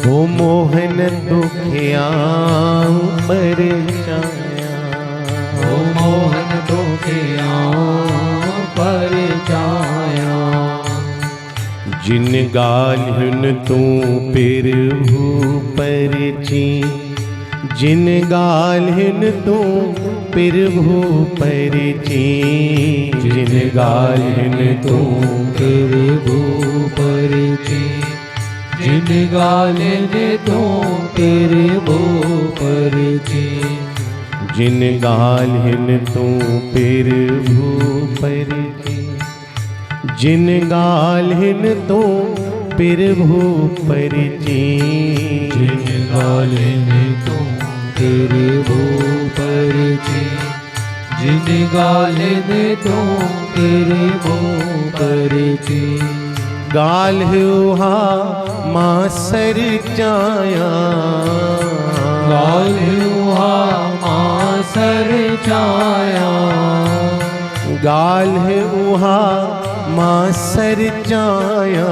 हो मोहन दुखिया पर छाया, हो मोहन दुखिया पर छाया। जिन गाल्हुन तू पिर भूपरची, जिन गाल्हुन तू पिर भूपरची, जिन गाल्हुन तू पिर भूपरची, जिन गाल्हुन तू पिर भूपरची, जिन गाल्हुन तू पिर भूपरची, जिन गाल्हुन तू पिर भूपरची, जिन गाल्हुन तू पिर भूपरची, जिन गाल्हुन तू पिर भूपरची। गाल्हुहा मासर चाया, गाल्हुहा मासर छाया, गाल्हुहा मासर चाया,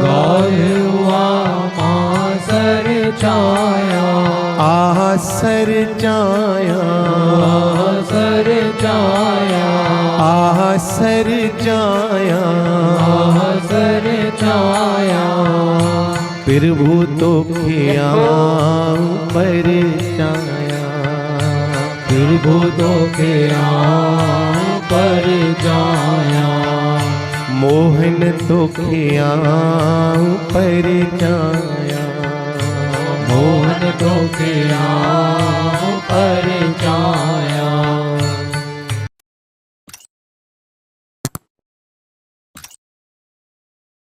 गाल्हुहा मासर छाया, आसर चाया, आसर छाया, आसर चाया, आसर छाया। प्रभु तो खिया पर छाया, प्रभु तो खिया पर छाया, मोहन तो खिया पर छाया, मोहन तो खिया